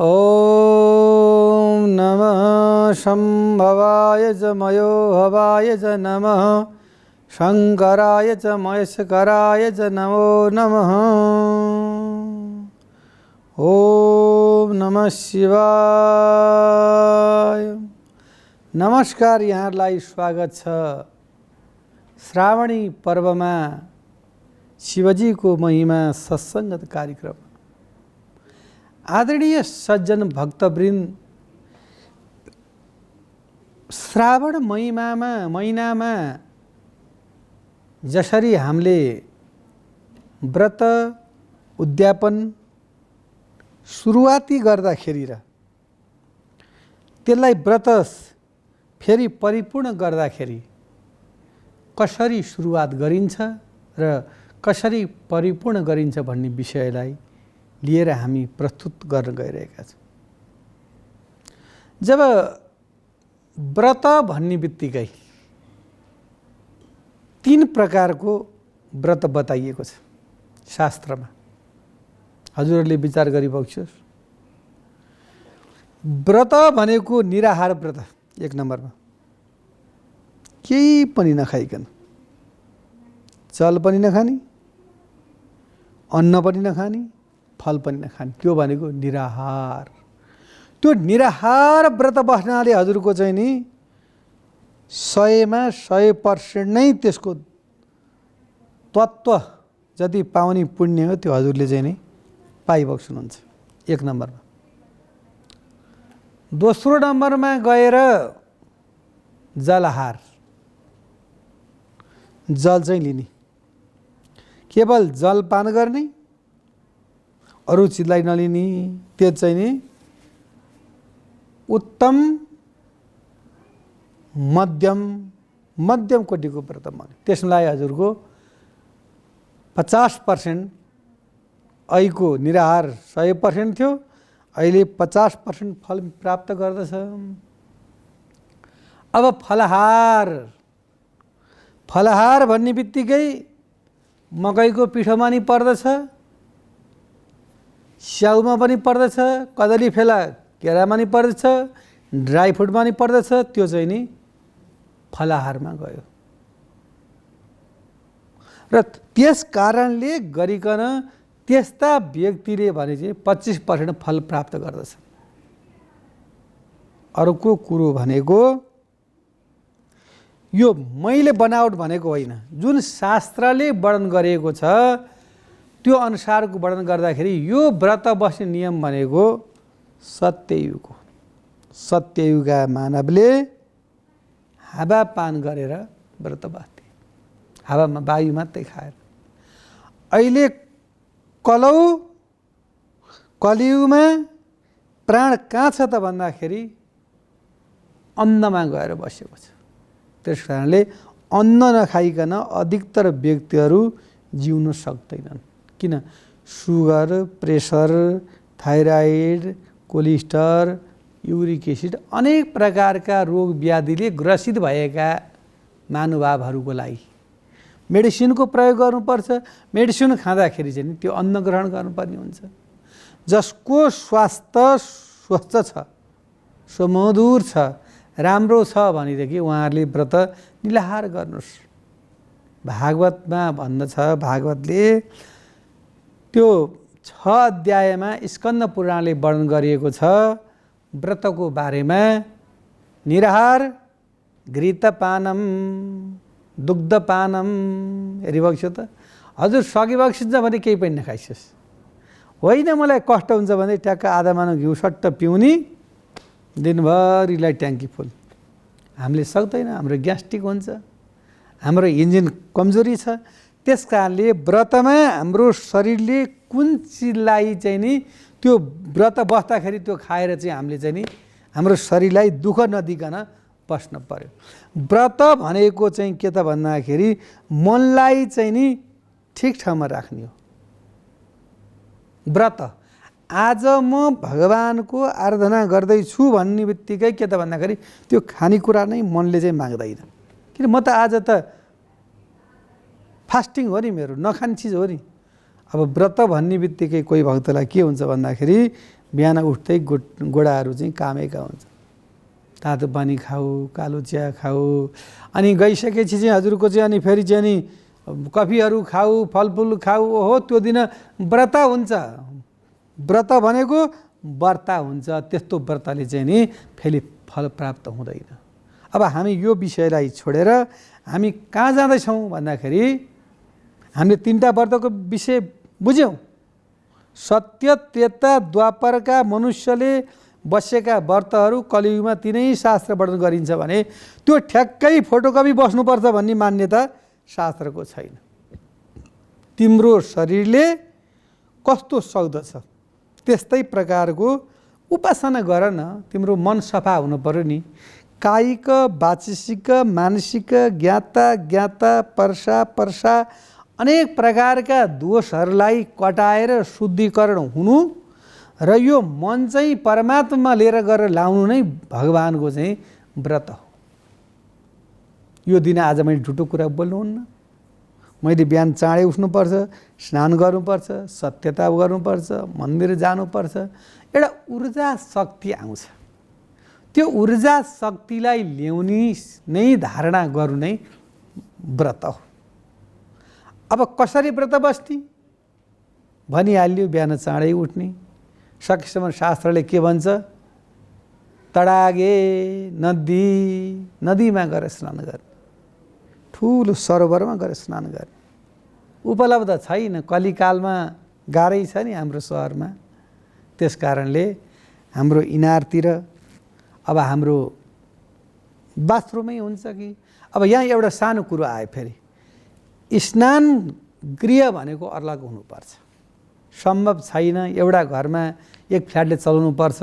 ओम नमः शंभवाय च मयो भवाय च नमः शंकराय च महेशकराय च नमो नमः। ओम नमः शिवाय। नमस्कार, यहाँलाई स्वागत छ श्रावणी पर्वमा शिवजीको महिमा सत्सङ्गत कार्यक्रम। आदरणीय सज्जन भक्तवृन्द, श्रावण महिनामा जसरी हामीले व्रत उद्यापन सुरुवाती गर्दाखेरि र त्यसलाई व्रत फेरि परिपूर्ण गर्दाखेरि कसरी सुरुवात गरिन्छ र कसरी परिपूर्ण गरिन्छ भन्ने विषयलाई लिएर हामी प्रस्तुत गर्न गइरहेका छौँ। जब व्रत भन्ने बित्तिकै 3 प्रकारको व्रत बताइएको छ शास्त्रमा। हजुरहरूले विचार गरिबक्स्योस्। व्रत भनेको निराहार व्रत 1 नम्बरमा, केही पनि नखाइकन, जल पनि नखाने, अन्न पनि नखाने, फल पनि नखाने, त्यो भनेको निराहार। त्यो निराहार व्रत बस्नाले हजुरको चाहिँ नि 100मा 100% नै त्यसको तत्त्व जति पाउने पुण्य हो त्यो हजुरले चाहिँ नि पाइबक्स्नुहुन्छ 1 नम्बरमा। दोस्रो नम्बरमा गएर जलहार, जल चाहिँ लिने, केवल जल पान गर्ने, अरू चिजलाई नलिने, त्यो चाहिँ नि उत्तम मध्यम कोटिको व्रत माने। त्यसलाई हजुरको 50% ऐको निराहार 100% थियो, अहिले 50% फल प्राप्त गर्दछ। अब फलाहार भन्ने बित्तिकै मकैको पिठोमा नि पर्दछ, स्याउमा पनि पर्दछ, कदली फेला केरामा नि पर्दछ, ड्राई फ्रुटमा नि पर्दछ, त्यो चाहिँ नि फलाहारमा गयो। र त्यस कारणले गरिकन त्यस्ता व्यक्तिले भने चाहिँ 25% फल प्राप्त गर्दछ। अर्को कुरो भनेको यो मैले बनावट भनेको होइन, जुन शास्त्रले वर्णन गरेको छ त्यो अनुसारको वर्णन गर्दाखेरि यो व्रत बस्ने नियम भनेको सत्ययुग हो। सत्ययुगका मानवले हावापान गरेर व्रत बस्थे, हावामा वायु मात्रै खाएर। अहिले कलियुगमा प्राण कहाँ छ त भन्दाखेरि अन्नमा गएर बसेको छ। त्यस कारणले अन्न नखाइकन अधिकतर व्यक्तिहरू जिउन सक्दैनन्। किन? Sugar, pressure, thyroid, cholesterol, uric acid अनेक प्रकारका रोग व्याधिले ग्रसित भएका महानुभावहरूको लागि मेडिसिनको प्रयोग गर्नुपर्छ। मेडिसिन खाँदाखेरि चाहिँ त्यो अन्न ग्रहण गर्नुपर्ने हुन्छ। जसको स्वास्थ्य स्वस्थ छ, सुमधुर छ, राम्रो छ भनेदेखि उहाँहरूले व्रत निराहार गर्नुहोस्। भागवतमा भन्दछ, भागवतले त्यो 6 अध्यायमा स्कन्द पुराणले वर्णन गरिएको छ व्रतको बारेमा। निराहार, घृतपानम, दुग्धपानम। हेरी बग्छौ त, हजुर सकी बग्छिन्छ भने केही पनि नखाइस्। होइन मलाई कष्ट हुन्छ भने ट्याक्क आधा मानो घिउ सट्ट पिउने, दिनभरिलाई ट्याङ्की फुल। हामीले सक्दैन, हाम्रो ग्यास्ट्रिक हुन्छ, हाम्रो इन्जिन कमजोरी छ। त्यस कारणले व्रतमा हाम्रो शरीरले कुन चिजलाई चाहिँ नि त्यो व्रत बस्दाखेरि त्यो खाएर चाहिँ हामीले चाहिँ नि हाम्रो शरीरलाई दुःख नदिकन बस्न पर्यो। व्रत भनेको चाहिँ के त भन्दाखेरि मनलाई चाहिँ नि ठिक ठाउँमा राख्ने हो। व्रत आज म भगवानको आराधना गर्दैछु भन्ने बित्तिकै के त भन्दाखेरि त्यो खानेकुरा नै मनले चाहिँ माग्दैन। किन? म त आज त फास्टिङ हो नि, मेरो नखाने चिज हो नि। अब व्रत भन्ने बित्तिकै कोही भक्तलाई के हुन्छ भन्दाखेरि बिहान उठ्दै गोडाहरू चाहिँ कामेका हुन्छ। तातो पानी खाऊ, कालो चिया खाऊ, अनि गइसकेपछि चाहिँ हजुरको चाहिँ अनि फेरि चाहिँ नि कफीहरू खाऊ, फलफुल खाऊ। ओहो, त्यो दिन व्रत हुन्छ। व्रत भनेको व्रता हुन्छ। त्यस्तो व्रतले चाहिँ नि फेरि फल प्राप्त हुँदैन। अब हामी यो विषयलाई छोडेर हामी कहाँ जाँदैछौँ भन्दाखेरि हामीले 3टा व्रतको विषय बुझ्यौँ। सत्य, त्रेता, द्वापरका मनुष्यले बसेका व्रतहरू कलियुगमा तिनै शास्त्र वर्णन गरिन्छ भने त्यो ठ्याक्कै फोटोकपी बस्नुपर्छ भन्ने मान्यता शास्त्रको छैन। तिम्रो शरीरले कस्तो सक्दछ त्यस्तै प्रकारको उपासना गर न। तिम्रो मन सफा हुनु पर्यो नि। कायिक, वाचिक, मानसिक, ज्ञाता, पर्सा अनेक प्रकारका दोषहरूलाई कटाएर शुद्धिकरण हुनु र यो मन चाहिँ परमात्मा लिएर गएर लाउनु नै भगवानको चाहिँ व्रत हो। यो दिन आज मैले झुटो कुरा बोल्नुहुन्न। मैले बिहान चाँडै उठ्नुपर्छ, स्नान गर्नुपर्छ, सत्यता गर्नुपर्छ, मन्दिर जानुपर्छ। एउटा ऊर्जा शक्ति आउँछ। त्यो ऊर्जा शक्तिलाई ल्याउने नै धारणा गर्नु नै व्रत हो। अब कसरी व्रत बस्ने भनिहाल्यो। बिहान चाँडै उठ्ने। सकेसम्म शास्त्रले के भन्छ? तडागे, नदीमा गएर स्नान गर्ने, ठुलो सरोवरमा गएर स्नान गर्ने। उपलब्ध छैन, कलिकालमा गाह्रै छ नि हाम्रो सहरमा। त्यस कारणले हाम्रो इनारतिर अब हाम्रो बाथरुमै हुन्छ कि। अब यहाँ एउटा सानो कुरो आयो फेरि, स्नान गृह भनेको अलग हुनुपर्छ। सम्भव छैन एउटा घरमा एक फ्ल्याटले चलाउनु पर्छ,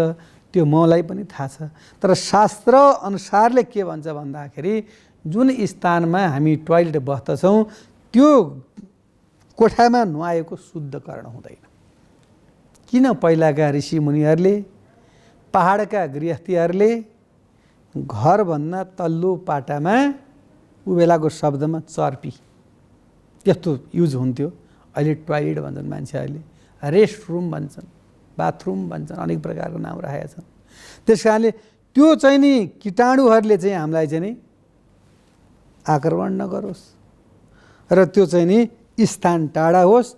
त्यो मलाई पनि थाहा छ। तर शास्त्र अनुसारले के भन्छ भन्दाखेरि जुन स्थानमा हामी टोयलेट बस्दछौँ त्यो कोठामा नुहाएको शुद्धकरण हुँदैन। किन पहिलाका ऋषिमुनिहरूले पहाडका गृहस्थीहरूले घरभन्दा तल्लो पाटामा ऊ बेलाको शब्दमा चर्पी त्यस्तो युज हुन्थ्यो। अहिले टोयलेट भन्छन् मान्छेहरूले, रेस्ट रुम भन्छन्, बाथरुम भन्छन्, अनेक प्रकारको नाम राखेका छन्। त्यस कारणले त्यो चाहिँ नि कीटाणुहरूले चाहिँ हामीलाई चाहिँ नि आक्रमण नगरोस् र त्यो चाहिँ नि स्थान टाढा होस्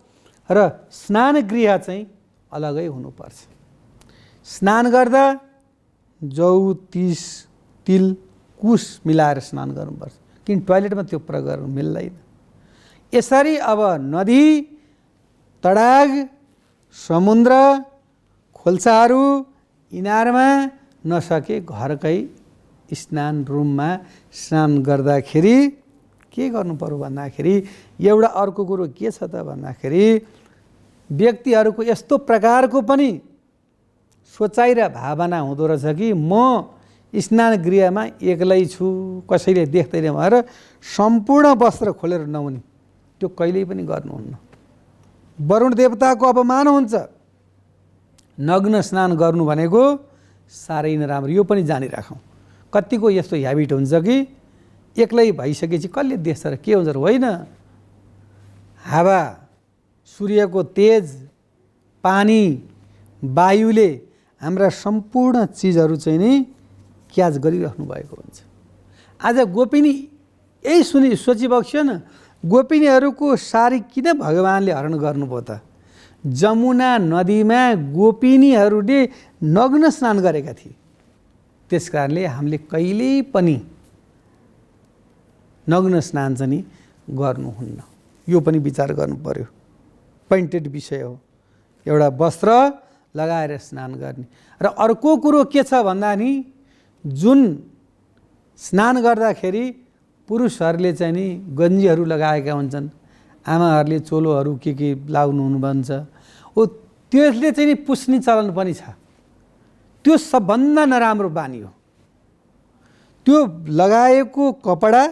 र स्नान गृह चाहिँ अलगै हुनुपर्छ। स्नान गर्दा जौ, तिस, तिल, कुश मिलाएर स्नान गर्नुपर्छ, किन टोयलेटमा त्यो प्रयोग गर्नु मिल्दैन। यसरी अब नदी, तडाग, समुद्र, खोल्साहरू, इनारमा नसके घरकै स्नान रुममा स्नान गर्दाखेरि के गर्नु पर्यो भन्दाखेरि एउटा अर्को कुरो के छ त भन्दाखेरि व्यक्तिहरूको यस्तो प्रकारको पनि सोचाइ र भावना हुँदो रहेछ कि म स्नान गृहमा एक्लै छु, कसैले देख्दैन भनेर सम्पूर्ण वस्त्र खोलेर नुहाउने त्यो कहिल्यै पनि गर्नुहुन्न। वरुण देवताको अपमान हुन्छ। नग्न स्नान गर्नु भनेको साह्रै नराम्रो, यो पनि जानिराखौँ। कतिको यस्तो ह्याबिट हुन्छ कि एक्लै भइसकेपछि कसले देख्छ र के हुन्छ र, होइन। हावा, सूर्यको तेज, पानी, वायुले हाम्रा सम्पूर्ण चिजहरू चाहिँ नि क्याच गरिराख्नु भएको हुन्छ। आज गोपिनी यही सोचिबक्स्यो न, गोपिनीहरूको सारी किन भगवानले हरण गर्नुभयो त? जमुना नदीमा गोपिनीहरूले नग्न स्नान गरेका थिए। त्यस कारणले हामीले कहिल्यै पनि नग्न स्नान चाहिँ नि गर्नुहुन्न। यो पनि विचार गर्नु पर्यो, पोइन्टेड विषय हो। एउटा वस्त्र लगाएर स्नान गर्ने। र अर्को कुरो के छ भन्दा नि जुन स्नान गर्दाखेरि पुरुषहरूले चाहिँ नि गन्जीहरू लगाएका हुन्छन्, आमाहरूले चोलोहरू के लाउनु भन्छ, ओ त्यसले चाहिँ नि पुस्ने चलन पनि छ। त्यो सबभन्दा नराम्रो बानी हो। त्यो लगाएको कपडा,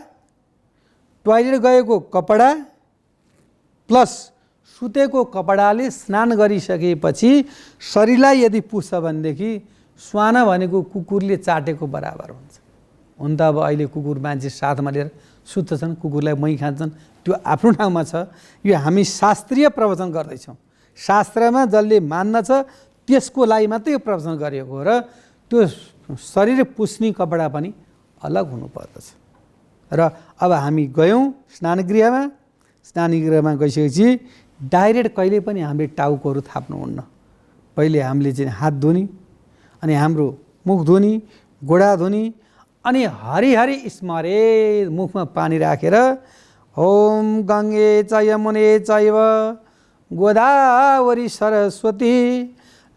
टोयलेट गएको कपडा प्लस सुतेको कपडाले स्नान गरिसकेपछि शरीरलाई यदि पुस्छ भनेदेखि श्वान भनेको कुकुरले चाटेको बराबर हुन्छ। हुन त अब अहिले कुकुर मान्छे साथमा लिएर सुत्छन्, कुकुरलाई मै खान्छन्, त्यो आफ्नो ठाउँमा छ। यो हामी शास्त्रीय प्रवचन गर्दैछौँ। शास्त्रमा जसले मान्दछ त्यसको लागि मात्रै यो प्रवचन गरिएको हो र त्यो शरीर पुस्ने कपडा पनि अलग हुनुपर्दछ। र अब हामी गयौँ स्नानगृहमा। स्नानगृहमा गइसकेपछि डाइरेक्ट कहिले पनि हामीले टाउकोहरू थाप्नुहुन्न। पहिले हामीले चाहिँ हात धुने, अनि हाम्रो मुख धुने, गोडा धुने, अनि हरिहरि स्मरे मुखमा पानी राखेर ओम गङ्गे च यमुने चैव गोदावरी सरस्वती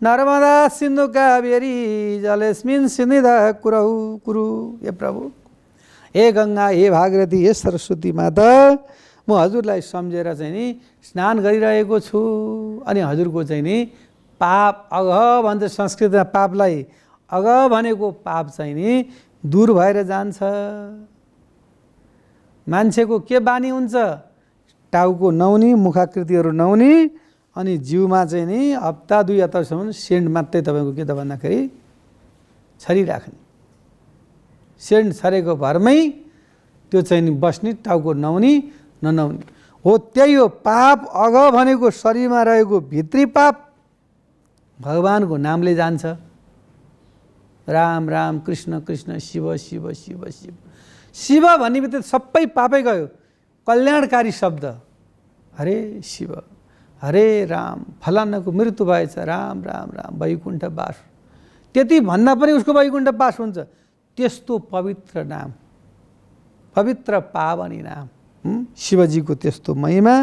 नर्मदा सिन्धु कावेरी जलेस्मिन् सन्निधिं कुरु। हे प्रभु, हे गङ्गा, हे भागीरथी, हे सरस्वती माता, म हजुरलाई सम्झेर चाहिँ नि स्नान गरिरहेको छु। अनि हजुरको चाहिँ नि पाप, अघ भन्छ संस्कृतमा पापलाई, अघ भनेको पाप चाहिँ नि दूर भएर जान्छ। मान्छेको के बानी हुन्छ? टाउको नुहाउने, मुखाकृतिहरू नुहाउने, अनि जिउमा चाहिँ नि हप्ता 2 हप्तासम्म सेन्ट मात्रै तपाईँको के त भन्दाखेरि छरिराख्ने। सेन्ट छरेको भरमै त्यो चाहिँ नि बस्ने, टाउको नुहाउने ननुहाउने हो। त्यही हो पाप। अघ भनेको शरीरमा रहेको भित्री पाप भगवानको नामले जान्छ। राम राम, कृष्ण कृष्ण, शिव शिव शिव शिव। शिव भन्ने बित्तिकै सबै पापै गयो। कल्याणकारी शब्द हरे शिव, हरे राम, फलानाको मृत्यु भएछ, राम राम राम, वैकुण्ठ बास। त्यति भन्दा पनि उसको वैकुण्ठ बास हुन्छ। त्यस्तो पवित्र नाम, पवित्र पावनी नाम शिवजीको त्यस्तो महिमा।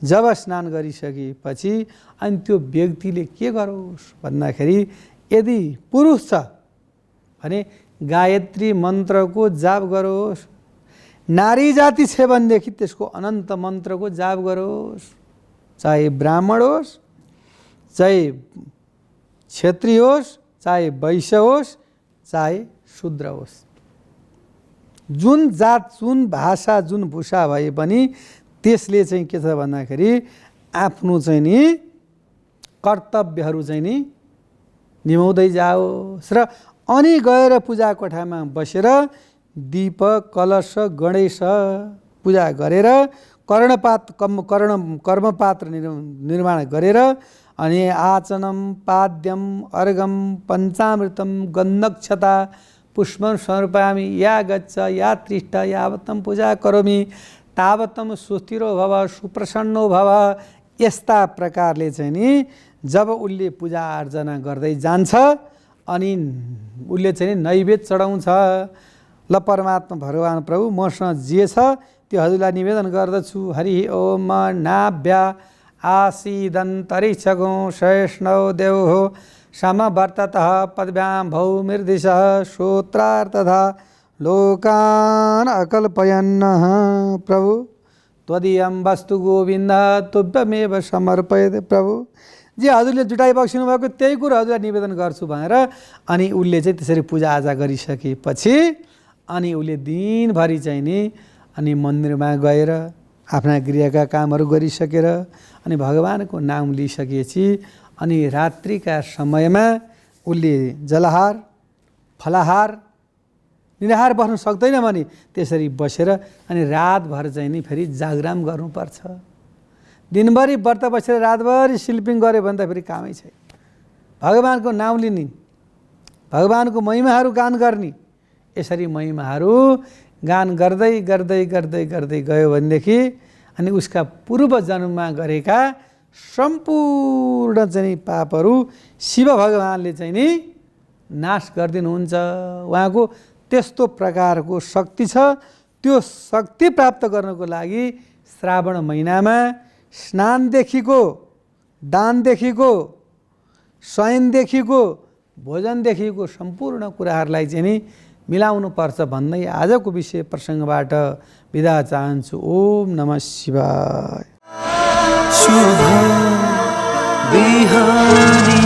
जब स्नान गरिसकेपछि अनि त्यो व्यक्तिले के गरोस् भन्दाखेरि यदि पुरुष छ भने गायत्री मन्त्रको जाप गरोस्। नारी जाति छ भनेदेखि त्यसको अनन्त मन्त्रको जाप गरोस्। चाहे ब्राह्मण होस्, चाहे क्षेत्री होस्, चाहे वैश्य होस्, चाहे शूद्र होस्, जुन जात, जुन भाषा, जुन भूषा भए पनि त्यसले चाहिँ के छ भन्दाखेरि आफ्नो चाहिँ नि कर्तव्यहरू चाहिँ नि निभाउँदै जाओस् र अनि गएर पूजा कोठामा बसेर दीप कलश गणेश पूजा गरेर कर्मपात्र निर्माण गरेर अनि आचनम पाद्यम अर्घम पञ्चामृतम गन्धक्षता पुष्पम समर्पयामि या गच्छ या तिष्ठ यावत्तम पूजा करोमि तावत्तम सुस्थिरो भव सुप्रसन्नो भव। यस्ता प्रकारले चाहिँ नि जब उसले पूजा आर्जना गर्दै जान्छ अनि उसले चाहिँ नैवेद्य चढाउँछ, ल परमात्मा भगवान प्रभु मसँग जे छ त्यो हजुरलाई निवेदन गर्दछु। हरि ओम नाभ्या आसीदन्तरिक्षगो सैष्णव देवो समवर्ततः पद्भ्यां भौमिर्दिशः श्रोत्रार्थतः लोकान् अकल्पयन्नः। प्रभु त्वदीयं वस्तु गोविन्द तुभ्यमेव समर्पयते। प्रभु जे हजुरले जुटाइ बक्सिनु भएको त्यही कुरो हजुरलाई निवेदन गर्छु भनेर अनि उसले चाहिँ त्यसरी पूजाआजा गरिसकेपछि अनि उसले दिनभरि चाहिँ नि अनि मन्दिरमा गएर आफ्ना गृहका कामहरू गरिसकेर अनि भगवानको नाम लिइसकेपछि अनि रात्रिका समयमा उसले जलहार फलाहार निराहार बस्न सक्दैन भने त्यसरी बसेर अनि रातभर चाहिँ नि फेरि जागराम गर्नुपर्छ। दिनभरि व्रत बसेर रातभरि स्लिपिङ गऱ्यो भने त फेरि कामै छैन। भगवानको नाम लिने, भगवानको महिमाहरू गान गर्ने, यसरी महिमाहरू गान गर्दै गर्दै गर्दै गर्दै गयो भनेदेखि अनि उसका पूर्व जन्ममा गरेका सम्पूर्ण चाहिँ पापहरू शिव भगवानले चाहिँ नि नाश गरिदिनुहुन्छ। उहाँको त्यस्तो प्रकारको शक्ति छ। त्यो शक्ति प्राप्त गर्नको लागि श्रावण महिनामा स्नानदेखिको दानदेखिको शयनदेखिको भोजनदेखिको सम्पूर्ण कुराहरूलाई चाहिँ नि मिलाउनु पर्छ भन्दै आजको विषय प्रसङ्गबाट बिदा चाहन्छु। ओम नमः शिवाय। शुभ बिहानी।